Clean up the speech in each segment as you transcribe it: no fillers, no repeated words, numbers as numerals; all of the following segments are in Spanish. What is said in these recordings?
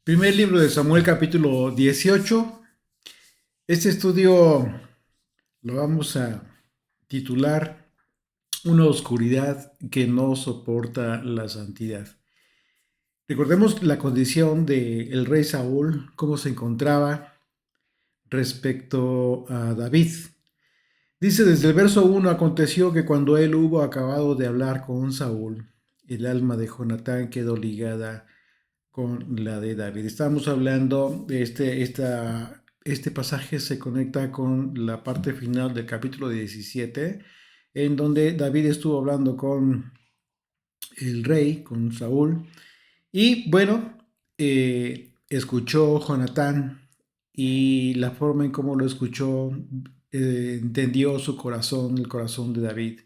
Primer libro de Samuel, capítulo 18. Este estudio lo vamos a titular Una oscuridad que no soporta la santidad. Recordemos la condición del rey Saúl, cómo se encontraba respecto a David. Dice desde el verso 1: aconteció que cuando él hubo acabado de hablar con Saúl, el alma de Jonatán quedó ligada con la de David. Estamos hablando de este pasaje se conecta con la parte final del capítulo 17, en donde David estuvo hablando con el rey, con Saúl, y bueno, escuchó Jonatán y la forma en cómo lo escuchó, entendió su corazón, el corazón de David.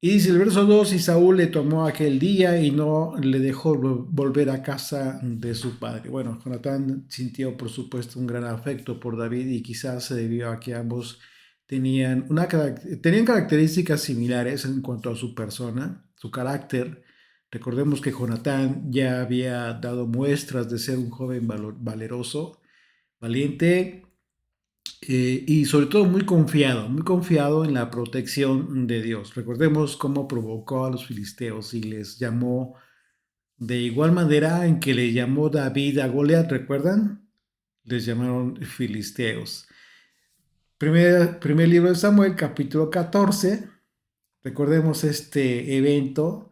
Y dice el verso 2: y Saúl le tomó aquel día y no le dejó volver a casa de su padre. Bueno, Jonatán sintió por supuesto un gran afecto por David y quizás se debió a que ambos tenían características similares en cuanto a su persona, su carácter. Recordemos que Jonatán ya había dado muestras de ser un joven valeroso, valiente, y sobre todo muy confiado en la protección de Dios. Recordemos cómo provocó a los filisteos y les llamó de igual manera en que le llamó David a Goliat, ¿recuerdan? Les llamaron filisteos. Primer libro de Samuel, capítulo 14. Recordemos este evento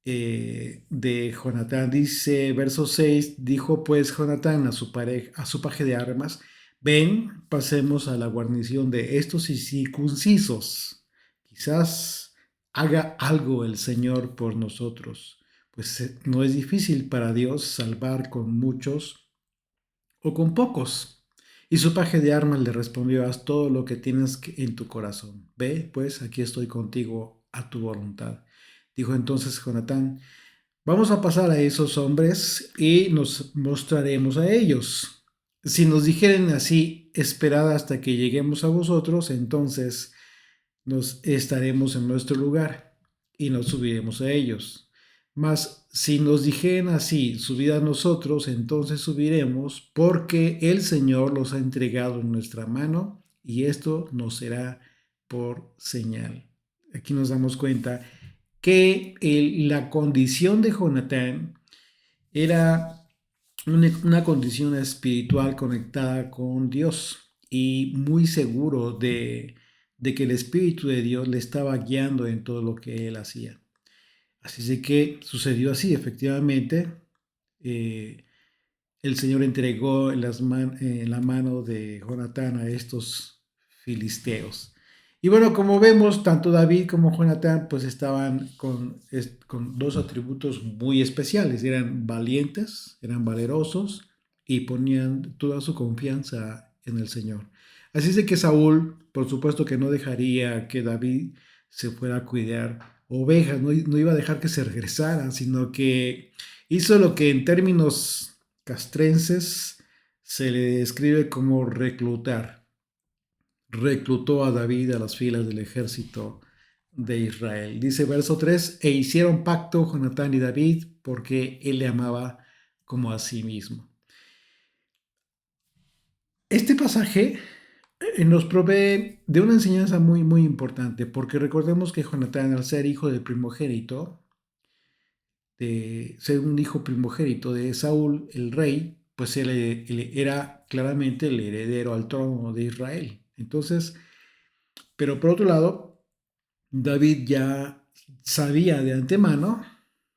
de Jonatán. Dice, verso 6: dijo pues Jonatán a su pareja, a su paje de armas: ven, pasemos a la guarnición de estos incircuncisos. Quizás haga algo el Señor por nosotros, pues no es difícil para Dios salvar con muchos o con pocos. Y su paje de armas le respondió: haz todo lo que tienes en tu corazón. Ve, pues aquí estoy contigo a tu voluntad. Dijo entonces Jonatán: vamos a pasar a esos hombres y nos mostraremos a ellos. Si nos dijeren así: esperad hasta que lleguemos a vosotros, entonces nos estaremos en nuestro lugar y nos subiremos a ellos. Mas si nos dijeren así: subid a nosotros, entonces subiremos, porque el Señor los ha entregado en nuestra mano, y esto nos será por señal. Aquí nos damos cuenta que la condición de Jonatán era una condición espiritual conectada con Dios y muy seguro de que el Espíritu de Dios le estaba guiando en todo lo que él hacía. Así de que sucedió así, efectivamente. eh, el Señor entregó en la mano de Jonatán a estos filisteos. Y bueno, como vemos, tanto David como Jonatán pues estaban con dos atributos muy especiales. Eran valientes, eran valerosos y ponían toda su confianza en el Señor. Así es de que Saúl, por supuesto que no dejaría que David se fuera a cuidar ovejas, no iba a dejar que se regresaran, sino que hizo lo que en términos castrenses se le describe como reclutar. Reclutó a David a las filas del ejército de Israel. Dice verso 3: e hicieron pacto Jonatán y David porque él le amaba como a sí mismo. Este pasaje nos provee de una enseñanza muy, muy importante, porque recordemos que Jonatán, al ser hijo del primogénito, de ser un hijo primogénito de Saúl, el rey, pues él era claramente el heredero al trono de Israel. Entonces, pero por otro lado, David ya sabía de antemano,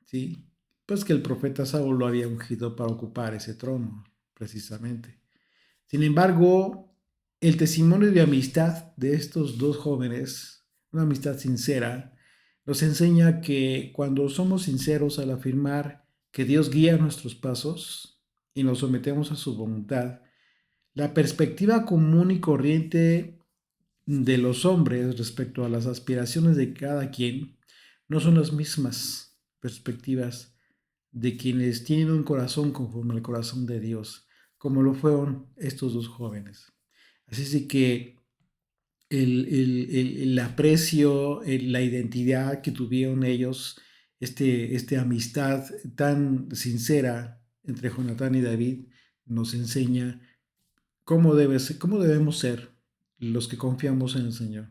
¿sí? Pues que el profeta Saúl lo había ungido para ocupar ese trono, precisamente. Sin embargo, el testimonio de amistad de estos dos jóvenes, una amistad sincera, nos enseña que cuando somos sinceros al afirmar que Dios guía nuestros pasos y nos sometemos a su voluntad, la perspectiva común y corriente de los hombres respecto a las aspiraciones de cada quien no son las mismas perspectivas de quienes tienen un corazón conforme al corazón de Dios, como lo fueron estos dos jóvenes. Así es que el aprecio, la identidad que tuvieron ellos, amistad tan sincera entre Jonatán y David nos enseña cómo debemos ser los que confiamos en el Señor.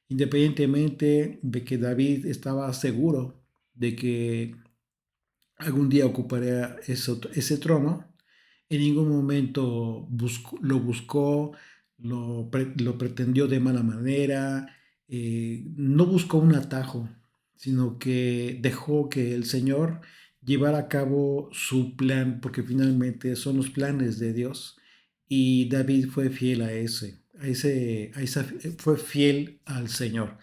Independientemente de que David estaba seguro de que algún día ocuparía ese trono, en ningún momento lo buscó, lo pretendió de mala manera, no buscó un atajo, sino que dejó que el Señor llevara a cabo su plan, porque finalmente son los planes de Dios. Y David fue fiel fue fiel al Señor.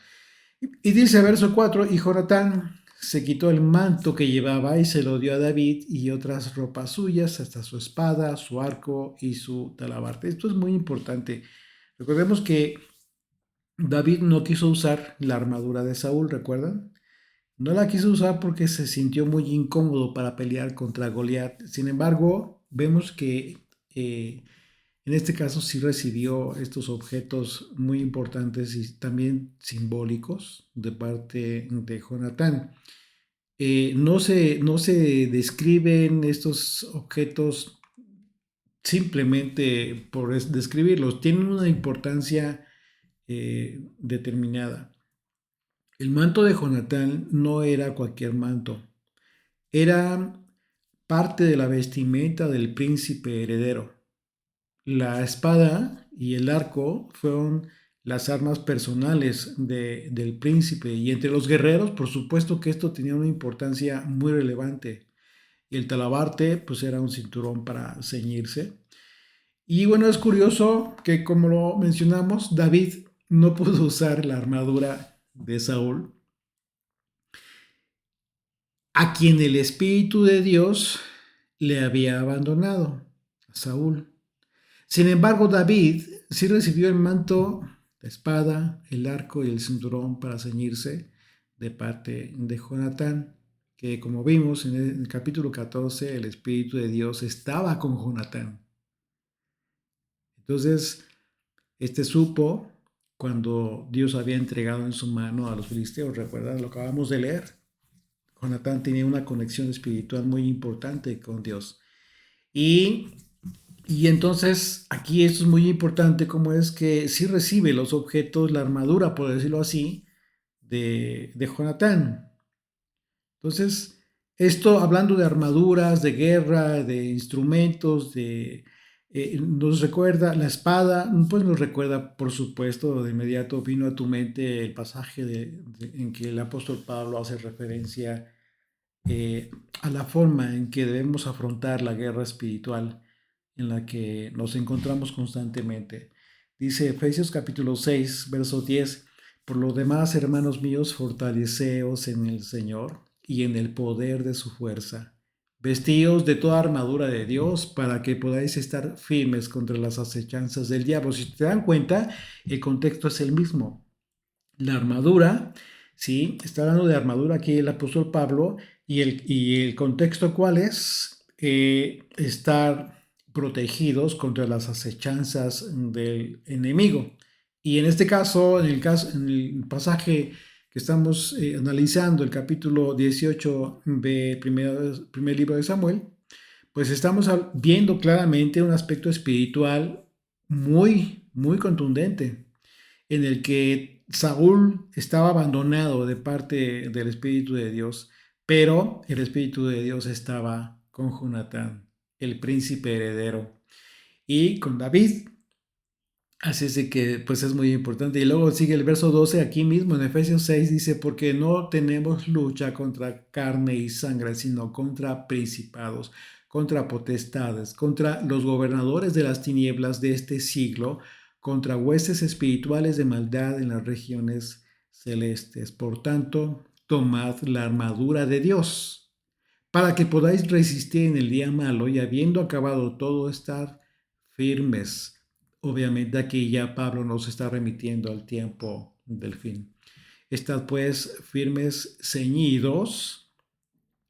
Y dice verso 4, y Jonatán se quitó el manto que llevaba y se lo dio a David y otras ropas suyas, hasta su espada, su arco y su talabarte. Esto es muy importante. Recordemos que David no quiso usar la armadura de Saúl, ¿recuerdan? No la quiso usar porque se sintió muy incómodo para pelear contra Goliat. Sin embargo, vemos que en este caso sí recibió estos objetos muy importantes y también simbólicos de parte de Jonatán. No se describen estos objetos simplemente por describirlos, tienen una importancia determinada. El manto de Jonatán no era cualquier manto, era parte de la vestimenta del príncipe heredero. La espada y el arco fueron las armas personales del príncipe y entre los guerreros, por supuesto que esto tenía una importancia muy relevante. Y el talabarte, pues era un cinturón para ceñirse. Y bueno, es curioso que como lo mencionamos, David no pudo usar la armadura de Saúl, a quien el Espíritu de Dios le había abandonado, a Saúl. Sin embargo, David sí recibió el manto, la espada, el arco y el cinturón para ceñirse de parte de Jonatán, que como vimos en el capítulo 14, el Espíritu de Dios estaba con Jonatán. Entonces, este supo cuando Dios había entregado en su mano a los filisteos. ¿Recuerdan? Lo acabamos de leer. Jonatán tenía una conexión espiritual muy importante con Dios. Y entonces aquí esto es muy importante, como es que sí recibe los objetos, la armadura, por decirlo así, de Jonatán. Entonces, esto hablando de armaduras, de guerra, de instrumentos, nos recuerda la espada, pues nos recuerda, por supuesto, de inmediato vino a tu mente el pasaje en que el apóstol Pablo hace referencia a la forma en que debemos afrontar la guerra espiritual en la que nos encontramos constantemente. Dice Efesios capítulo 6, verso 10, por lo demás, hermanos míos, fortaleceos en el Señor y en el poder de su fuerza. Vestíos de toda armadura de Dios para que podáis estar firmes contra las acechanzas del diablo. Si te dan cuenta, el contexto es el mismo. La armadura, ¿sí? Está hablando de armadura aquí el apóstol Pablo y el contexto cuál es estar protegidos contra las acechanzas del enemigo. Y en este caso, en el pasaje que estamos analizando, el capítulo 18 de primer libro de Samuel, pues estamos viendo claramente un aspecto espiritual muy, muy contundente en el que Saúl estaba abandonado de parte del Espíritu de Dios, pero el Espíritu de Dios estaba con Jonatán, el príncipe heredero, y con David. Así es de que pues es muy importante. Y luego sigue el verso 12 aquí mismo en Efesios 6 dice, porque no tenemos lucha contra carne y sangre, sino contra principados, contra potestades, contra los gobernadores de las tinieblas de este siglo, contra huestes espirituales de maldad en las regiones celestes. Por tanto, tomad la armadura de Dios para que podáis resistir en el día malo y habiendo acabado todo, estar firmes. Obviamente aquí ya Pablo nos está remitiendo al tiempo del fin. Estad pues firmes, ceñidos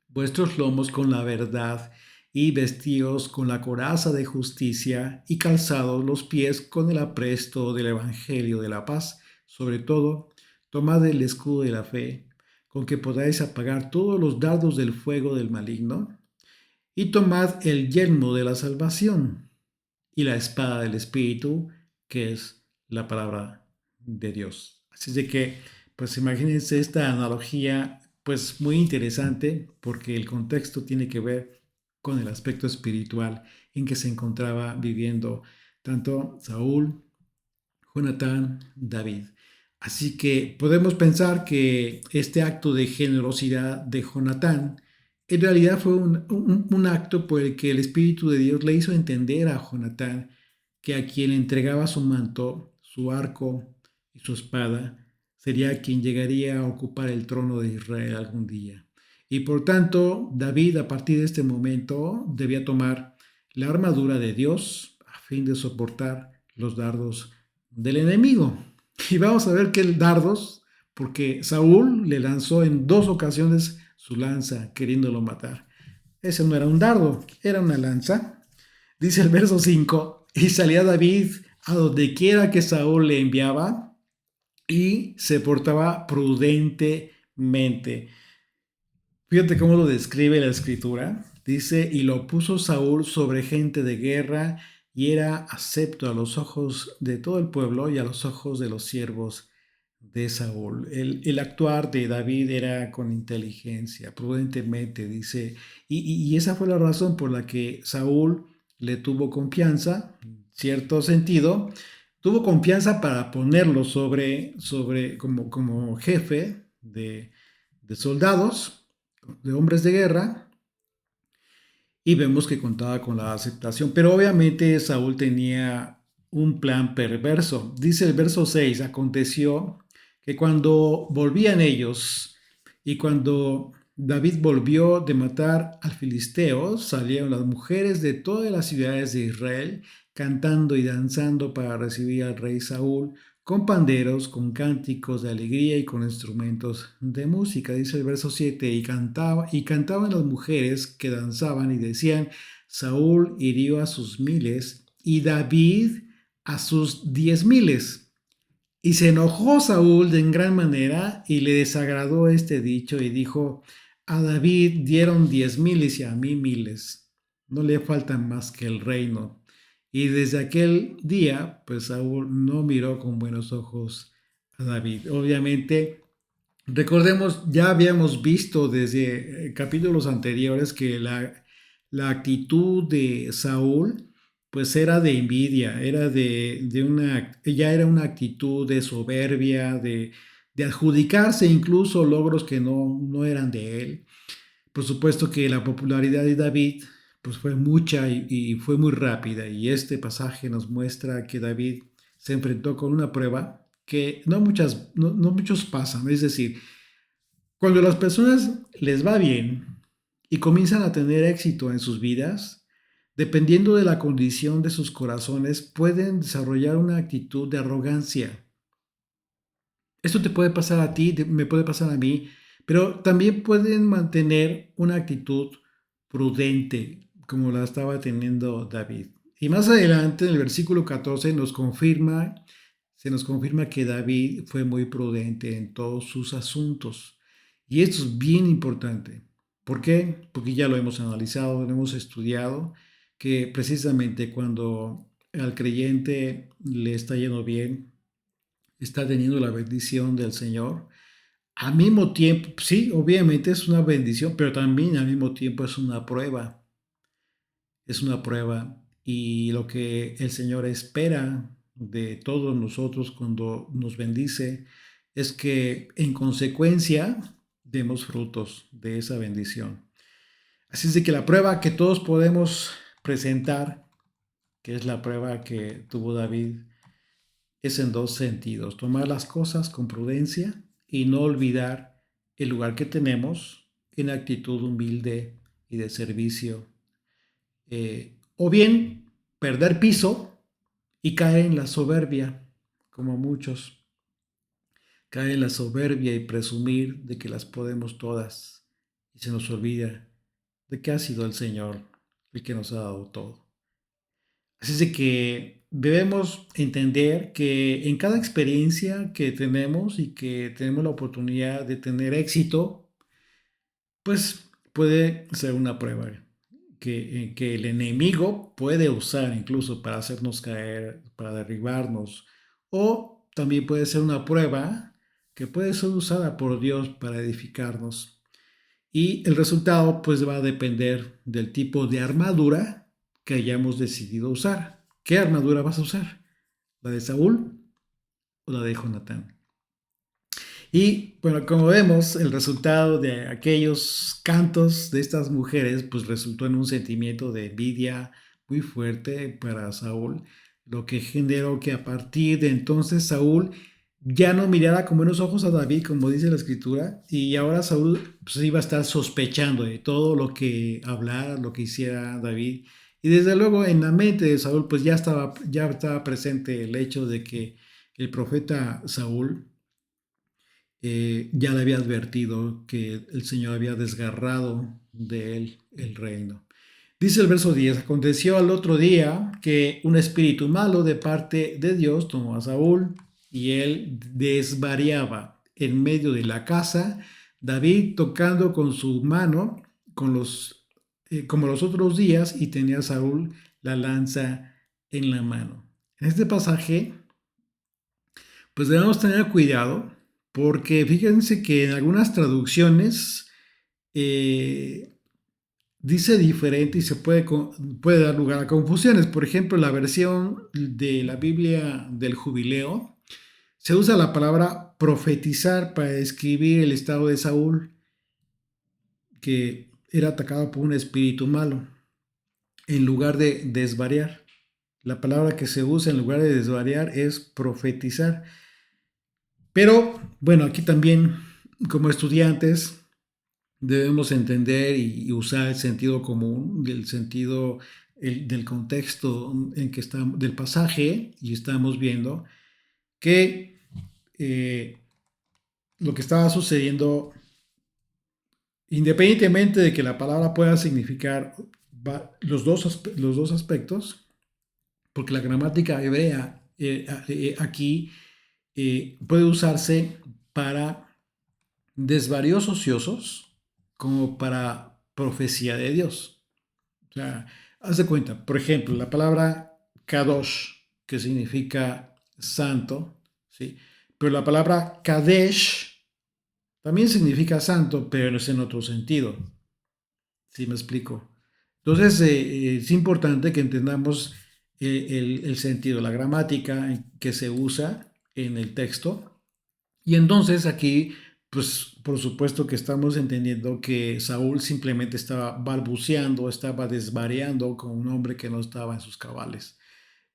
vuestros lomos con la verdad y vestidos con la coraza de justicia y calzados los pies con el apresto del evangelio de la paz. Sobre todo, tomad el escudo de la fe, con que podáis apagar todos los dardos del fuego del maligno y tomad el yelmo de la salvación y la espada del Espíritu, que es la palabra de Dios. Así es de que, pues imagínense esta analogía, pues muy interesante, porque el contexto tiene que ver con el aspecto espiritual en que se encontraba viviendo tanto Saúl, Jonatán, David. Así que podemos pensar que este acto de generosidad de Jonatán en realidad fue un acto por el que el Espíritu de Dios le hizo entender a Jonatán que a quien entregaba su manto, su arco y su espada, sería quien llegaría a ocupar el trono de Israel algún día. Y por tanto, David a partir de este momento debía tomar la armadura de Dios a fin de soportar los dardos del enemigo. Y vamos a ver qué dardos, porque Saúl le lanzó en 2 ocasiones su lanza queriéndolo matar. Ese no era un dardo, era una lanza. Dice el verso 5, y salía David a donde quiera que Saúl le enviaba y se portaba prudentemente. Fíjate cómo lo describe la escritura. Dice, y lo puso Saúl sobre gente de guerra y era acepto a los ojos de todo el pueblo y a los ojos de los siervos de Saúl. El actuar de David era con inteligencia, prudentemente, dice, y esa fue la razón por la que Saúl le tuvo confianza, en cierto sentido, tuvo confianza para ponerlo sobre como jefe de soldados, de hombres de guerra, y vemos que contaba con la aceptación. Pero obviamente Saúl tenía un plan perverso. Dice el verso 6, aconteció que cuando volvían ellos y cuando David volvió de matar al filisteo, salieron las mujeres de todas las ciudades de Israel cantando y danzando para recibir al rey Saúl con panderos, con cánticos de alegría y con instrumentos de música. Dice el verso 7, y cantaban las mujeres que danzaban y decían, Saúl hirió a sus miles y David a sus 10,000. Y se enojó Saúl de en gran manera y le desagradó este dicho y dijo, a David dieron 10,000 y a mí miles. No le faltan más que el reino. Y desde aquel día, pues Saúl no miró con buenos ojos a David. Obviamente, recordemos, ya habíamos visto desde capítulos anteriores que la actitud de Saúl pues era de envidia, era ya era una actitud de soberbia, de adjudicarse incluso logros que no eran de él. Por supuesto que la popularidad de David pues fue mucha y fue muy rápida y este pasaje nos muestra que David se enfrentó con una prueba que no muchos pasan, es decir, cuando a las personas les va bien y comienzan a tener éxito en sus vidas, dependiendo de la condición de sus corazones, pueden desarrollar una actitud de arrogancia. Esto te puede pasar a ti, me puede pasar a mí, pero también pueden mantener una actitud prudente, como la estaba teniendo David. Y más adelante, en el versículo 14, se nos confirma que David fue muy prudente en todos sus asuntos. Y esto es bien importante. ¿Por qué? Porque ya lo hemos analizado, lo hemos estudiado, que precisamente cuando al creyente le está yendo bien, está teniendo la bendición del Señor, al mismo tiempo, sí, obviamente es una bendición, pero también al mismo tiempo es una prueba y lo que el Señor espera de todos nosotros cuando nos bendice es que en consecuencia demos frutos de esa bendición. Así es de que la prueba que todos podemos presentar, que es la prueba que tuvo David, es en dos sentidos, tomar las cosas con prudencia y no olvidar el lugar que tenemos en actitud humilde y de servicio. O bien perder piso y caer en la soberbia, como muchos. Caer en la soberbia y presumir de que las podemos todas y se nos olvida de que ha sido el Señor el que nos ha dado todo. Así es de que debemos entender que en cada experiencia que tenemos y que tenemos la oportunidad de tener éxito, pues puede ser una prueba que el enemigo puede usar incluso para hacernos caer, para derribarnos, o también puede ser una prueba que puede ser usada por Dios para edificarnos. Y el resultado pues va a depender del tipo de armadura que hayamos decidido usar. ¿Qué armadura vas a usar? ¿La de Saúl o la de Jonatán? Y bueno, como vemos, el resultado de aquellos cantos de estas mujeres, pues resultó en un sentimiento de envidia muy fuerte para Saúl, lo que generó que a partir de entonces Saúl ya no mirara con buenos ojos a David, como dice la escritura, y ahora Saúl pues, iba a estar sospechando de todo lo que hablara, lo que hiciera David. Y desde luego en la mente de Saúl, pues ya estaba presente el hecho de que el profeta Saúl ya le había advertido que el Señor había desgarrado de él el reino. Dice el verso 10, aconteció al otro día que un espíritu malo de parte de Dios tomó a Saúl y él desvariaba en medio de la casa, David tocando con su mano como los otros días y tenía Saúl la lanza en la mano. En este pasaje pues debemos tener cuidado porque fíjense que en algunas traducciones eh, dice diferente y puede dar lugar a confusiones. Por ejemplo, la versión de la Biblia del Jubileo se usa la palabra profetizar para describir el estado de Saúl, que era atacado por un espíritu malo, en lugar de desvariar. La palabra que se usa en lugar de desvariar es profetizar. Pero bueno, aquí también como estudiantes debemos entender y usar el sentido común, el sentido del contexto en que estamos, del pasaje, y estamos viendo que eh, lo que estaba sucediendo, independientemente de que la palabra pueda significar los dos aspectos, porque la gramática hebrea aquí puede usarse para desvaríos ociosos como para profecía de Dios. O sea, haz de cuenta, por ejemplo, la palabra kadosh, que significa santo, ¿sí? Pero la palabra kadesh también significa santo, pero es en otro sentido. ¿Sí me explico? Entonces, es importante que entendamos el sentido, la gramática que se usa en el texto. Y entonces aquí, pues por supuesto que estamos entendiendo que Saúl simplemente estaba balbuceando, estaba desvariando con un hombre que no estaba en sus cabales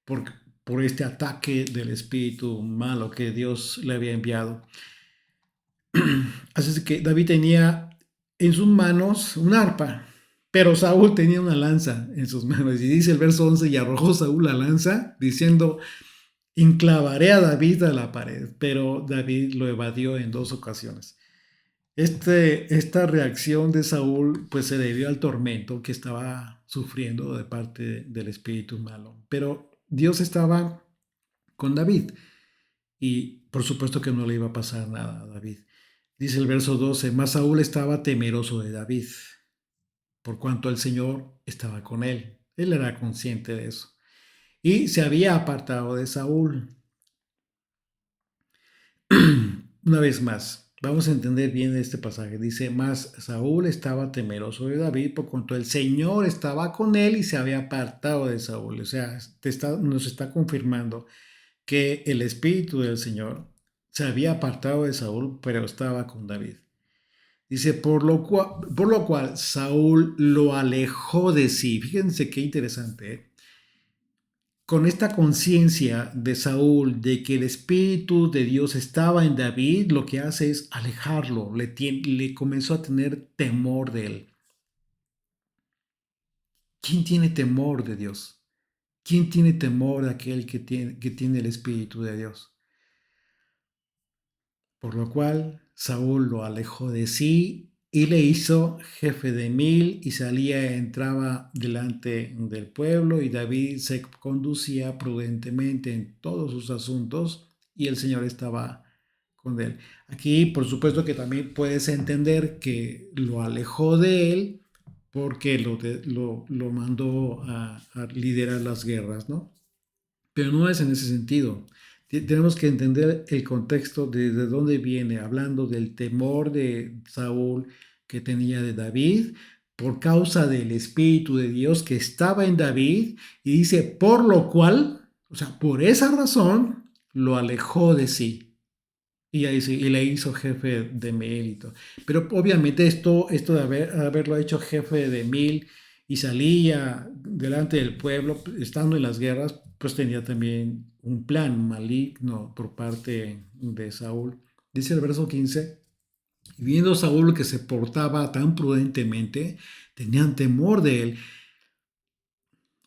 por, por este ataque del espíritu malo que Dios le había enviado. Así es que David tenía en sus manos un arpa, pero Saúl tenía una lanza en sus manos. Y dice el verso 11, y arrojó Saúl la lanza, diciendo, enclavaré a David a la pared, pero David lo evadió en dos ocasiones. Esta reacción de Saúl pues se debió al tormento que estaba sufriendo de parte del espíritu malo. Pero Dios estaba con David y por supuesto que no le iba a pasar nada a David. Dice el verso 12, mas Saúl estaba temeroso de David, por cuanto el Señor estaba con él. Él era consciente de eso. Y se había apartado de Saúl. Una vez más, vamos a entender bien este pasaje. Dice, mas Saúl estaba temeroso de David por cuanto el Señor estaba con él y se había apartado de Saúl. O sea, nos está confirmando que el Espíritu del Señor se había apartado de Saúl, pero estaba con David. Dice, por lo cual Saúl lo alejó de sí. Fíjense qué interesante, ¿eh? Con esta conciencia de Saúl de que el Espíritu de Dios estaba en David, lo que hace es alejarlo, le comenzó a tener temor de él. ¿Quién tiene temor de Dios? ¿Quién tiene temor de aquel que tiene el Espíritu de Dios? Por lo cual Saúl lo alejó de sí y le hizo jefe de 1000 y salía, entraba delante del pueblo y David se conducía prudentemente en todos sus asuntos y el Señor estaba con él. Aquí por supuesto que también puedes entender que lo alejó de él porque lo mandó a liderar las guerras, ¿no? Pero no es en ese sentido. Tenemos que entender el contexto de dónde viene, hablando del temor de Saúl que tenía de David por causa del Espíritu de Dios que estaba en David y dice, por lo cual, o sea, por esa razón, lo alejó de sí. Y, ahí sí, y le hizo jefe de mérito. Pero obviamente esto de haberlo hecho jefe de mil y salía delante del pueblo, estando en las guerras, pues tenía también un plan maligno por parte de Saúl. Dice el verso 15, y viendo Saúl que se portaba tan prudentemente, tenían temor de él.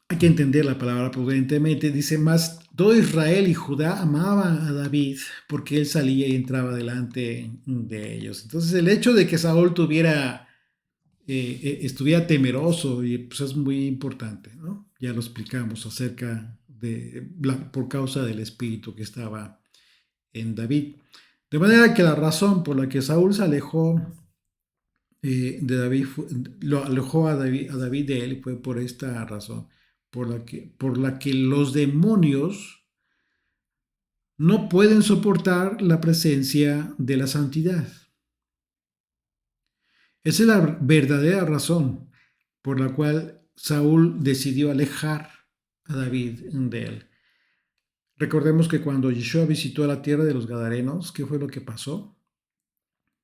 Hay que entender la palabra prudentemente. Dice más, todo Israel y Judá amaban a David porque él salía y entraba delante de ellos. Entonces el hecho de que Saúl estuviera temeroso y pues es muy importante, ¿no? Ya lo explicamos acerca por causa del espíritu que estaba en David. De manera que la razón por la que Saúl se alejó de David, lo alejó a David de él fue por esta razón, por la que los demonios no pueden soportar la presencia de la santidad. Esa es la verdadera razón por la cual Saúl decidió alejar a David de él. Recordemos que cuando Yeshua visitó la tierra de los Gadarenos, ¿qué fue lo que pasó?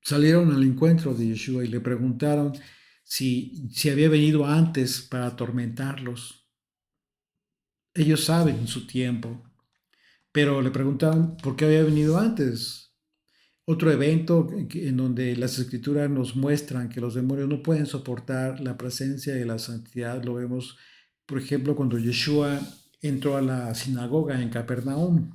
Salieron al encuentro de Yeshua y le preguntaron si había venido antes para atormentarlos. Ellos saben su tiempo, pero le preguntaron por qué había venido antes. Otro evento en donde las escrituras nos muestran que los demonios no pueden soportar la presencia de la santidad, lo vemos, por ejemplo, cuando Yeshua entró a la sinagoga en Capernaum.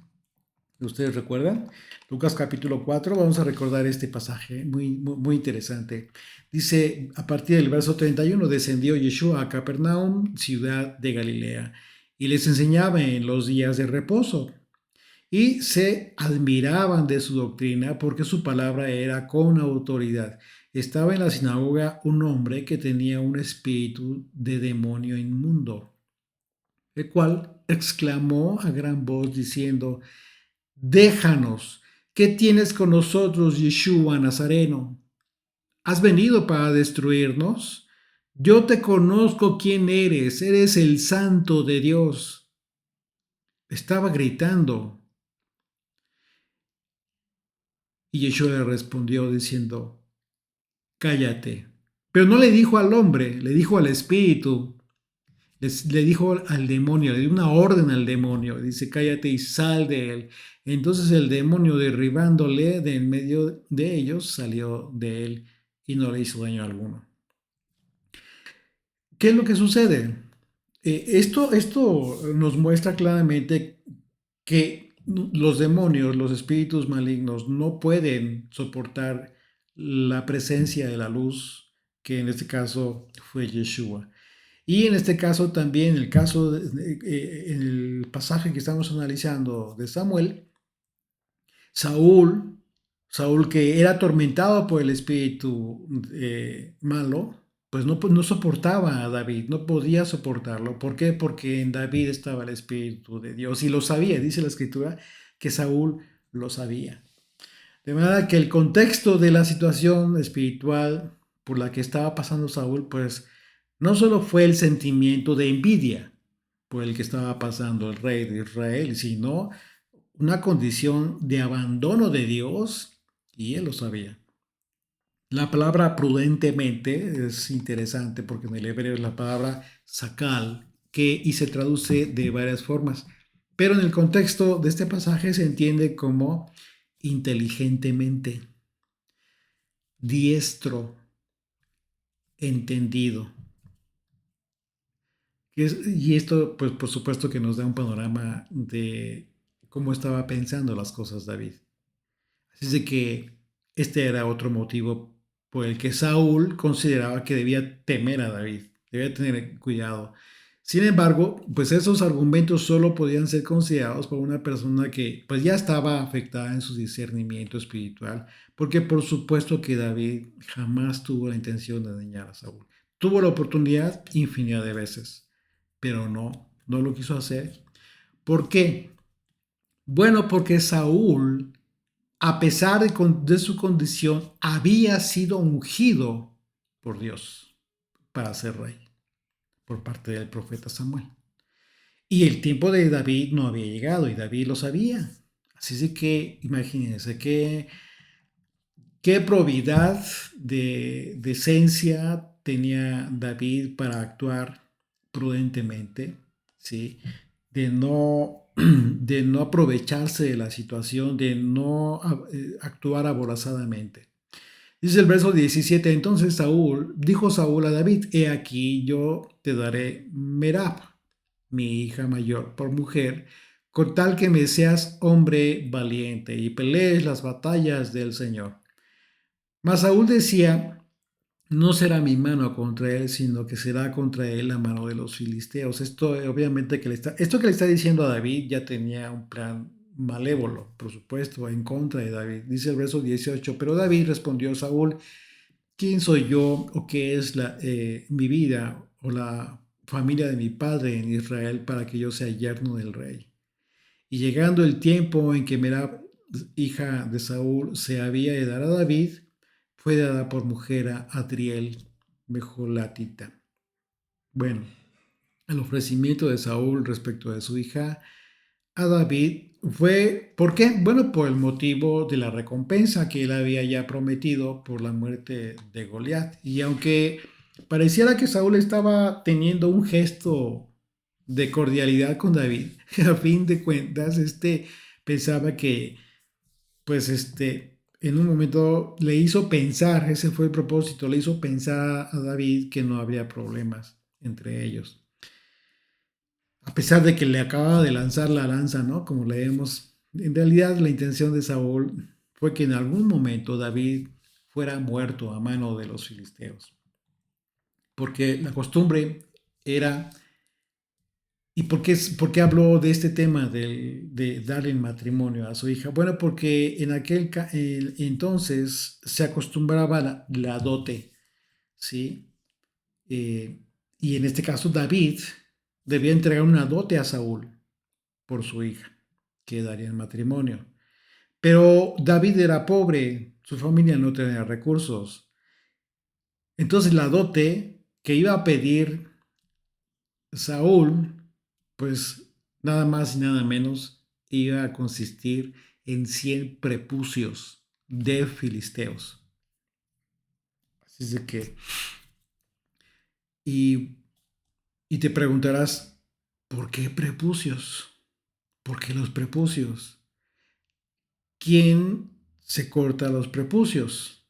¿Ustedes recuerdan? Lucas capítulo 4, vamos a recordar este pasaje muy, muy, muy interesante. Dice, a partir del verso 31, descendió Yeshua a Capernaum, ciudad de Galilea, y les enseñaba en los días de reposo. Y se admiraban de su doctrina porque su palabra era con autoridad. Estaba en la sinagoga un hombre que tenía un espíritu de demonio inmundo, el cual exclamó a gran voz diciendo, déjanos, ¿qué tienes con nosotros, Yeshua Nazareno? ¿Has venido para destruirnos? Yo te conozco quién eres el santo de Dios. Estaba gritando. Y Yeshua le respondió diciendo, cállate. Pero no le dijo al hombre, le dijo al espíritu, le dijo al demonio, le dio una orden al demonio, dice, cállate y sal de él. Entonces el demonio, derribándole de en medio de ellos, salió de él y no le hizo daño alguno. ¿Qué es lo que sucede? Esto nos muestra claramente que los demonios, los espíritus malignos, no pueden soportar la presencia de la luz, que en este caso fue Yeshua. Y en este caso también, en el pasaje que estamos analizando de Samuel, Saúl, Saúl que era atormentado por el espíritu malo, pues no soportaba a David, no podía soportarlo. ¿Por qué? Porque en David estaba el espíritu de Dios y lo sabía, dice la escritura, que Saúl lo sabía. De manera que el contexto de la situación espiritual por la que estaba pasando Saúl, pues no solo fue el sentimiento de envidia por el que estaba pasando el rey de Israel, sino una condición de abandono de Dios, y él lo sabía. La palabra prudentemente es interesante porque en el hebreo es la palabra sakal, y se traduce de varias formas. Pero en el contexto de este pasaje se entiende como inteligentemente, diestro, entendido. Y esto, pues por supuesto que nos da un panorama de cómo estaba pensando las cosas David. Así es de que este era otro motivo por el que Saúl consideraba que debía temer a David, debía tener cuidado. Sin embargo, pues esos argumentos solo podían ser considerados por una persona que pues ya estaba afectada en su discernimiento espiritual, porque por supuesto que David jamás tuvo la intención de dañar a Saúl. tuvo la oportunidad infinidad de veces, pero no lo quiso hacer. ¿Por qué? Bueno, porque Saúl, a pesar de su condición, había sido ungido por Dios para ser rey por parte del profeta Samuel. Y el tiempo de David no había llegado y David lo sabía. Así es que imagínense qué probidad de decencia tenía David para actuar prudentemente, ¿sí? De no aprovecharse de la situación, de no actuar aborazadamente. Dice el verso 17, entonces dijo Saúl a David, he aquí yo te daré Merab, mi hija mayor, por mujer, con tal que me seas hombre valiente y pelees las batallas del Señor. Mas Saúl decía, no será mi mano contra él, sino que será contra él la mano de los filisteos. Esto obviamente esto que le está diciendo a David ya tenía un plan malévolo, por supuesto, en contra de David. Dice el verso 18, pero David respondió a Saúl, ¿quién soy yo o qué es mi vida o la familia de mi padre en Israel para que yo sea yerno del rey? Y llegando el tiempo en que Merab, hija de Saúl, se había de dar a David, fue dada por mujer a Adriel, Mejolatita. Bueno, el ofrecimiento de Saúl respecto de su hija a David fue, ¿por qué? Bueno, por el motivo de la recompensa que él había ya prometido por la muerte de Goliat. Y aunque pareciera que Saúl estaba teniendo un gesto de cordialidad con David, a fin de cuentas, pensaba que, pues, en un momento le hizo pensar, ese fue el propósito, le hizo pensar a David que no habría problemas entre ellos a pesar de que le acababa de lanzar la lanza, ¿no? Como leemos, en realidad la intención de Saúl fue que en algún momento David fuera muerto a mano de los filisteos. Porque la costumbre era, ¿y por qué habló de este tema de darle el matrimonio a su hija? Bueno, porque en entonces se acostumbraba la dote, ¿sí? Eh, y en este caso David debía entregar una dote a Saúl por su hija, que daría en matrimonio. Pero David era pobre, su familia no tenía recursos. Entonces la dote que iba a pedir Saúl, pues nada más y nada menos iba a consistir en 100 prepucios de filisteos. Así es de que, y, y te preguntarás, ¿por qué prepucios? ¿Por qué los prepucios? ¿Quién se corta los prepucios?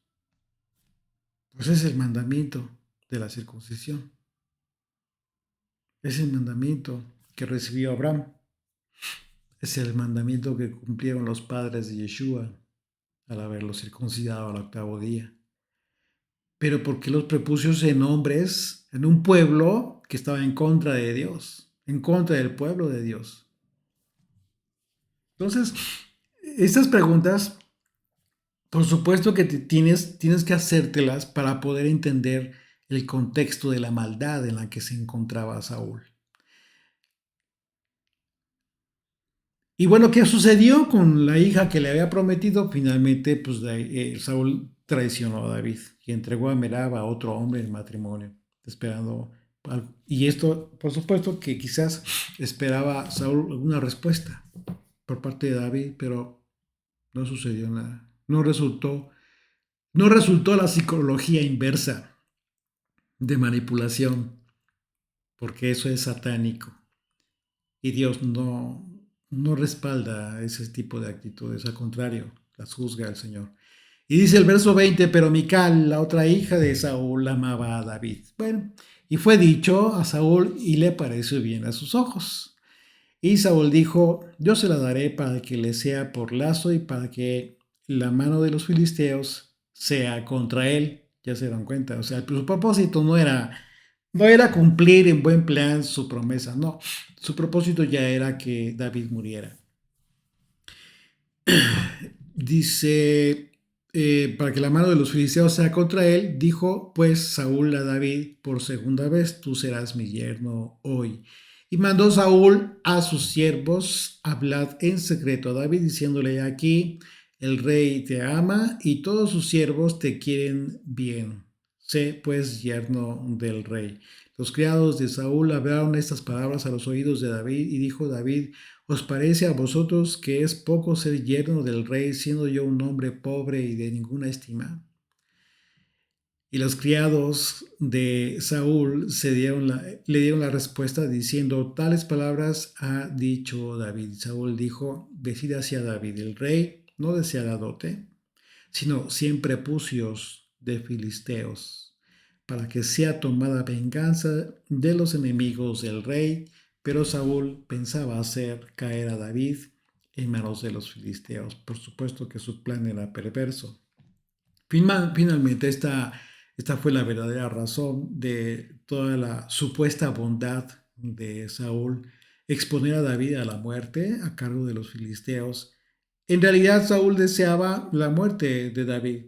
Pues es el mandamiento de la circuncisión. Es el mandamiento que recibió Abraham. Es el mandamiento que cumplieron los padres de Yeshua al haberlo circuncidado al octavo día. Pero ¿por qué los prepucios en hombres, en un pueblo que estaba en contra de Dios, en contra del pueblo de Dios? Entonces, estas preguntas, por supuesto que tienes que hacértelas para poder entender el contexto de la maldad en la que se encontraba Saúl. Y bueno, ¿qué sucedió con la hija que le había prometido? Finalmente, pues Saúl traicionó a David y entregó a Merab a otro hombre en matrimonio, esperando. Y esto, por supuesto, que quizás esperaba Saúl alguna respuesta por parte de David, pero no sucedió nada. No resultó la psicología inversa de manipulación, porque eso es satánico. Y Dios no respalda ese tipo de actitudes, al contrario, las juzga el Señor. Y dice el verso 20, pero Mical, la otra hija de Saúl, amaba a David. Bueno, y fue dicho a Saúl y le pareció bien a sus ojos. Y Saúl dijo, yo se la daré para que le sea por lazo y para que la mano de los filisteos sea contra él. Ya se dan cuenta, o sea, su propósito no era cumplir en buen plan su promesa, no. Su propósito ya era que David muriera. Dice para que la mano de los filisteos sea contra él, dijo pues Saúl a David por segunda vez, tú serás mi yerno hoy. Y mandó Saúl a sus siervos hablar en secreto a David, diciéndole: aquí el rey te ama y todos sus siervos te quieren bien. Sé pues yerno del rey. Los criados de Saúl hablaron estas palabras a los oídos de David, y dijo David: ¿os parece a vosotros que es poco ser yerno del rey, siendo yo un hombre pobre y de ninguna estima? Y los criados de Saúl le dieron la respuesta diciendo: tales palabras ha dicho David. Saúl dijo: decida hacia David, el rey no desea la dote, sino 100 prepucios de filisteos, para que sea tomada venganza de los enemigos del rey. Pero Saúl pensaba hacer caer a David en manos de los filisteos. Por supuesto que su plan era perverso. Finalmente, esta fue la verdadera razón de toda la supuesta bondad de Saúl: exponer a David a la muerte a cargo de los filisteos. En realidad, Saúl deseaba la muerte de David.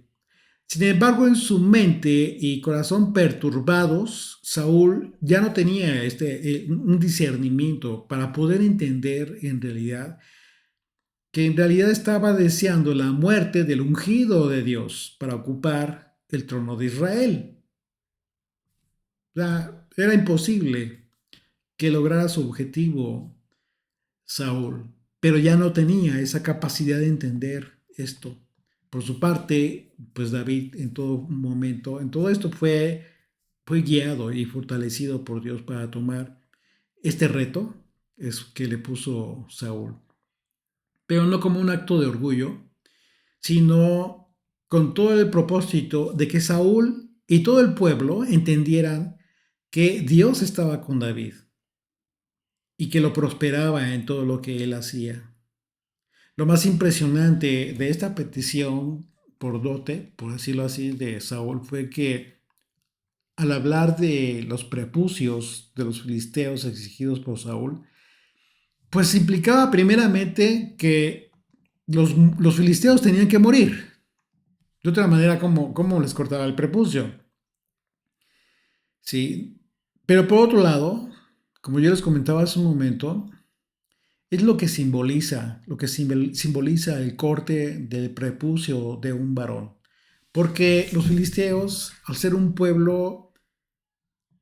Sin embargo, en su mente y corazón perturbados, Saúl ya no tenía un discernimiento para poder entender que en realidad estaba deseando la muerte del ungido de Dios para ocupar el trono de Israel. Era imposible que lograra su objetivo Saúl, pero ya no tenía esa capacidad de entender esto. Por su parte, pues David en todo momento, en todo esto fue guiado y fortalecido por Dios para tomar este reto es que le puso Saúl, pero no como un acto de orgullo, sino con todo el propósito de que Saúl y todo el pueblo entendieran que Dios estaba con David y que lo prosperaba en todo lo que él hacía. Lo más impresionante de esta petición por dote, por decirlo así, de Saúl fue que al hablar de los prepucios de los filisteos exigidos por Saúl, pues implicaba primeramente que los filisteos tenían que morir. De otra manera, ¿cómo les cortaba el prepucio? Sí. Pero por otro lado, como yo les comentaba hace un momento, es lo que simboliza el corte del prepucio de un varón. Porque los filisteos, al ser un pueblo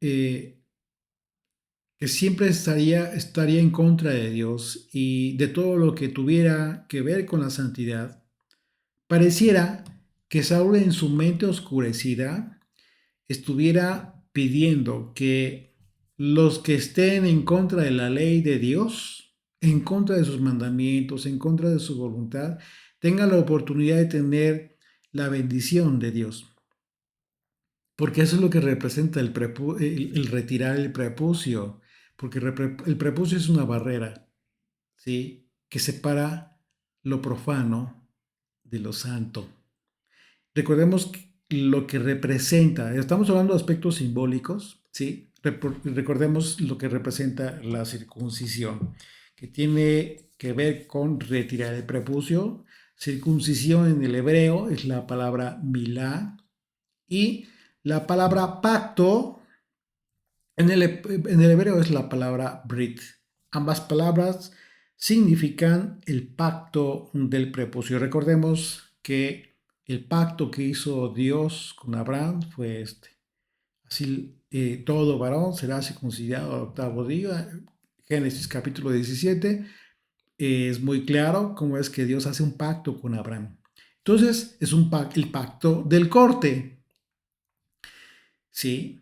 eh, que siempre estaría en contra de Dios y de todo lo que tuviera que ver con la santidad, pareciera que Saúl, en su mente oscurecida, estuviera pidiendo que los que estén en contra de la ley de Dios, en contra de sus mandamientos, en contra de su voluntad, tengan la oportunidad de tener la bendición de Dios. Porque eso es lo que representa el retirar el prepucio, porque el prepucio es una barrera, ¿sí?, que separa lo profano de lo santo. Recordemos lo que representa, estamos hablando de aspectos simbólicos, ¿sí? Recordemos lo que representa la circuncisión, que tiene que ver con retirar el prepucio. Circuncisión en el hebreo es la palabra milá, y la palabra pacto en el hebreo es la palabra brit. Ambas palabras significan el pacto del prepucio. Recordemos que el pacto que hizo Dios con Abraham fue este: así todo varón será circuncidado al octavo día. Génesis capítulo 17 es muy claro cómo es que Dios hace un pacto con Abraham. Entonces es el pacto del corte, ¿sí?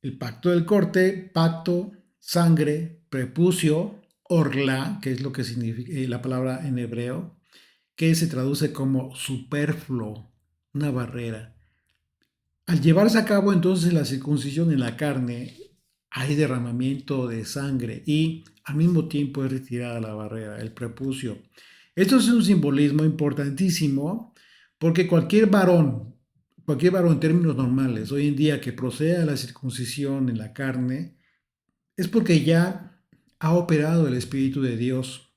El pacto del corte, pacto, sangre, prepucio, orla, que es lo que significa la palabra en hebreo, que se traduce como superfluo, una barrera. Al llevarse a cabo entonces la circuncisión en la carne, hay derramamiento de sangre y al mismo tiempo es retirada la barrera, el prepucio. Esto es un simbolismo importantísimo, porque cualquier varón en términos normales, hoy en día, que proceda a la circuncisión en la carne, es porque ya ha operado el Espíritu de Dios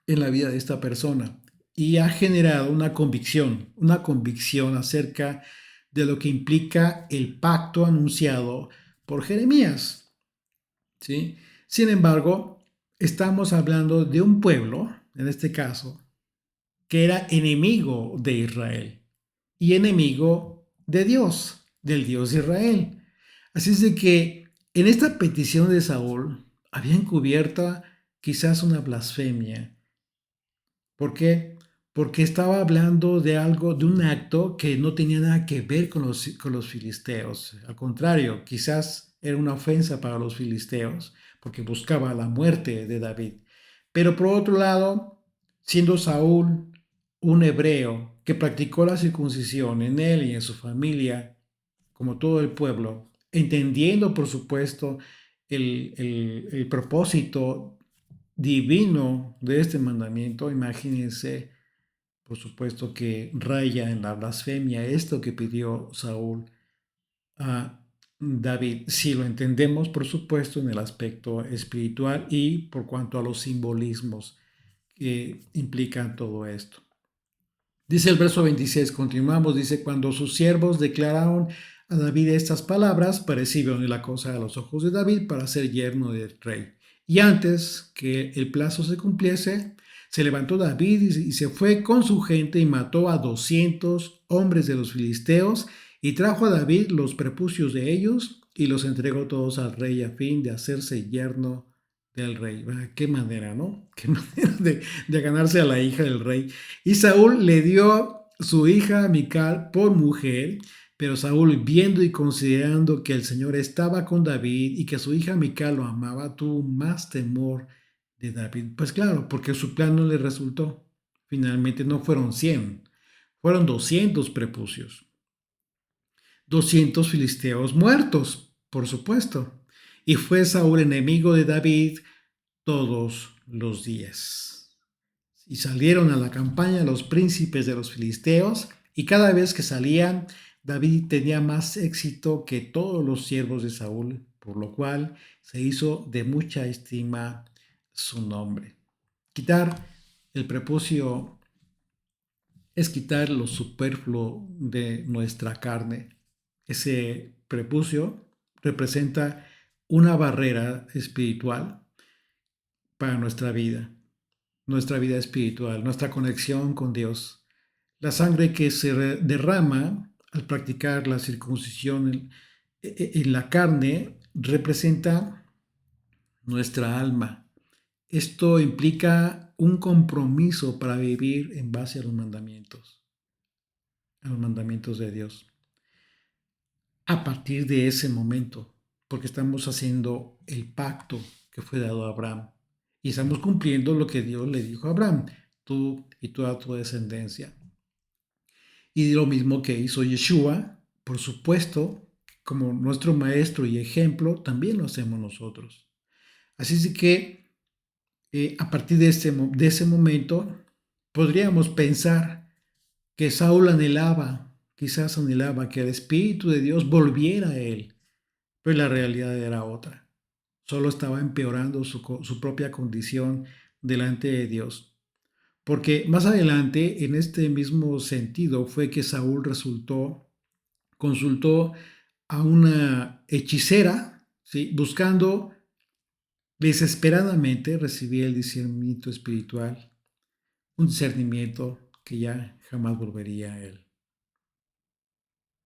en la vida de esta persona. y ha generado una convicción acerca de lo que implica el pacto anunciado por Jeremías, ¿sí? Sin embargo, estamos hablando de un pueblo, en este caso, que era enemigo de Israel y enemigo de Dios, del Dios de Israel. Así es de que en esta petición de Saúl había encubierta quizás una blasfemia. ¿Por qué? Porque estaba hablando de algo, de un acto que no tenía nada que ver con los filisteos. Al contrario, quizás era una ofensa para los filisteos, porque buscaba la muerte de David. Pero por otro lado, siendo Saúl un hebreo que practicó la circuncisión en él y en su familia, como todo el pueblo, entendiendo, por supuesto, el propósito divino de este mandamiento, imagínense, por supuesto, que raya en la blasfemia esto que pidió Saúl a David, si lo entendemos, por supuesto, en el aspecto espiritual y por cuanto a los simbolismos que implican todo esto. Dice el verso 26, continuamos, dice, cuando sus siervos declararon a David estas palabras, pareció la cosa a los ojos de David para ser yerno del rey. Y antes que el plazo se cumpliese, se levantó David y se fue con su gente y mató a 200 hombres de los filisteos y trajo a David los prepucios de ellos y los entregó todos al rey a fin de hacerse yerno del rey. Qué manera, ¿no? Qué manera de ganarse a la hija del rey. Y Saúl le dio su hija Mical por mujer, pero Saúl, viendo y considerando que el Señor estaba con David y que su hija Mical lo amaba, tuvo más temor de David. Pues claro, porque su plan no le resultó. Finalmente no fueron 100, fueron 200 prepucios. 200 filisteos muertos, por supuesto. Y fue Saúl enemigo de David todos los días. Y salieron a la campaña los príncipes de los filisteos, y cada vez que salían, David tenía más éxito que todos los siervos de Saúl, por lo cual se hizo de mucha estima su nombre. Quitar el prepucio es quitar lo superfluo de nuestra carne. Ese prepucio representa una barrera espiritual para nuestra vida espiritual, nuestra conexión con Dios. La sangre que se derrama al practicar la circuncisión en la carne representa nuestra alma. Esto implica un compromiso para vivir en base a los mandamientos de Dios. A partir de ese momento, porque estamos haciendo el pacto que fue dado a Abraham y estamos cumpliendo lo que Dios le dijo a Abraham, tú y toda tu descendencia. Y lo mismo que hizo Yeshua, por supuesto, como nuestro maestro y ejemplo, también lo hacemos nosotros. Así es que a partir de ese momento, podríamos pensar que Saúl quizás anhelaba que el Espíritu de Dios volviera a él, pero la realidad era otra. Solo estaba empeorando su propia condición delante de Dios. Porque más adelante, en este mismo sentido, fue que Saúl consultó a una hechicera, ¿sí? Buscando desesperadamente recibir el discernimiento espiritual, un discernimiento que ya jamás volvería a él.